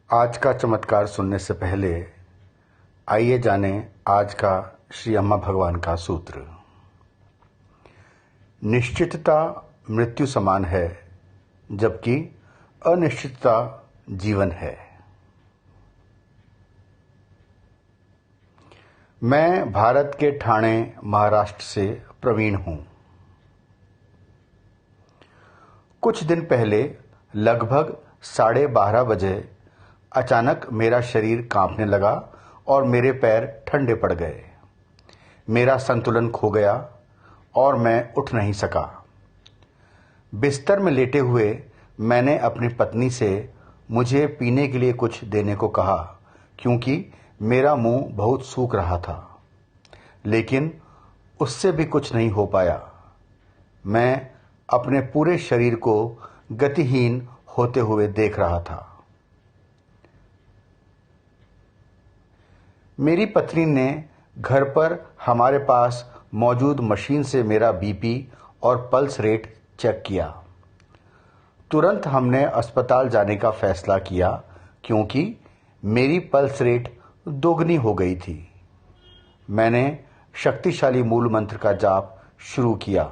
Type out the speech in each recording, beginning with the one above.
आज का चमत्कार सुनने से पहले आइए जानें आज का श्री अम्मा भगवान का सूत्र। निश्चितता मृत्यु समान है, जबकि अनिश्चितता जीवन है। मैं भारत के ठाणे महाराष्ट्र से प्रवीण हूं। कुछ दिन पहले लगभग 12:30 बजे अचानक मेरा शरीर कांपने लगा और मेरे पैर ठंडे पड़ गए। मेरा संतुलन खो गया और मैं उठ नहीं सका। बिस्तर में लेटे हुए मैंने अपनी पत्नी से मुझे पीने के लिए कुछ देने को कहा, क्योंकि मेरा मुंह बहुत सूख रहा था, लेकिन उससे भी कुछ नहीं हो पाया। मैं अपने पूरे शरीर को गतिहीन होते हुए देख रहा था। मेरी पत्नी ने घर पर हमारे पास मौजूद मशीन से मेरा बीपी और पल्स रेट चेक किया। तुरंत हमने अस्पताल जाने का फैसला किया, क्योंकि मेरी पल्स रेट दोगुनी हो गई थी। मैंने शक्तिशाली मूल मंत्र का जाप शुरू किया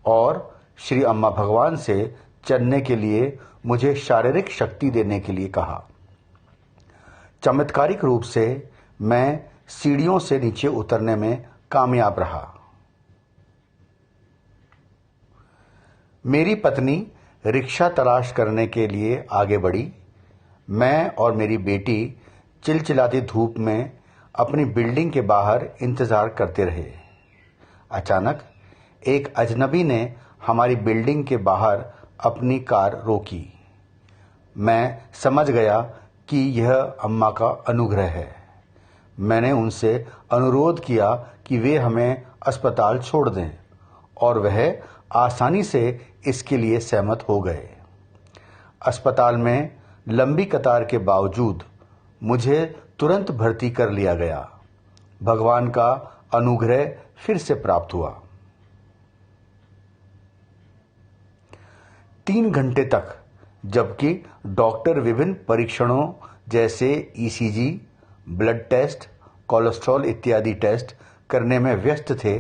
और श्री अम्मा भगवान से चलने के लिए मुझे शारीरिक शक्ति देने के लिए कहा। चमत्कारिक रूप से मैं सीढ़ियों से नीचे उतरने में कामयाब रहा। मेरी पत्नी रिक्शा तलाश करने के लिए आगे बढ़ी। मैं और मेरी बेटी चिलचिलाती धूप में अपनी बिल्डिंग के बाहर इंतजार करते रहे। अचानक एक अजनबी ने हमारी बिल्डिंग के बाहर अपनी कार रोकी। मैं समझ गया कि यह अम्मा का अनुग्रह है। मैंने उनसे अनुरोध किया कि वे हमें अस्पताल छोड़ दें, और वह आसानी से इसके लिए सहमत हो गए। अस्पताल में लंबी कतार के बावजूद मुझे तुरंत भर्ती कर लिया गया। भगवान का अनुग्रह फिर से प्राप्त हुआ। 3 घंटे तक, जबकि डॉक्टर विभिन्न परीक्षणों जैसे ईसीजी, ब्लड टेस्ट, कोलेस्ट्रॉल इत्यादि टेस्ट करने में व्यस्त थे,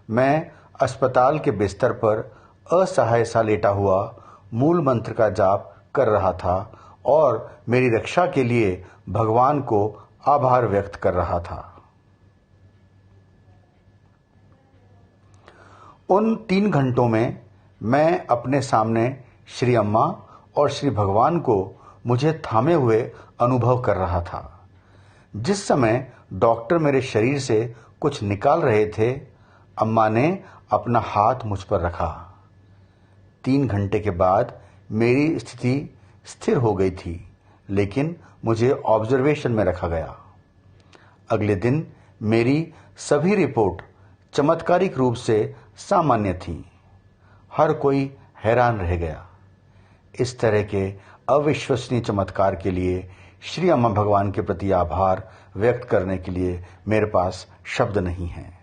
मैं अस्पताल के बिस्तर पर असहाय सा लेटा हुआ मूल मंत्र का जाप कर रहा था और मेरी रक्षा के लिए भगवान को आभार व्यक्त कर रहा था। उन 3 घंटों में मैं अपने सामने श्री अम्मा और श्री भगवान को मुझे थामे हुए अनुभव कर रहा था। जिस समय डॉक्टर मेरे शरीर से कुछ निकाल रहे थे, अम्मा ने अपना हाथ मुझ पर रखा। 3 घंटे के बाद मेरी स्थिति स्थिर हो गई थी, लेकिन मुझे ऑब्जर्वेशन में रखा गया। अगले दिन मेरी सभी रिपोर्ट चमत्कारिक रूप से सामान्य थी। हर कोई हैरान रह गया। इस तरह के अविश्वसनीय चमत्कार के लिए श्री अम्मा भगवान के प्रति आभार व्यक्त करने के लिए मेरे पास शब्द नहीं हैं।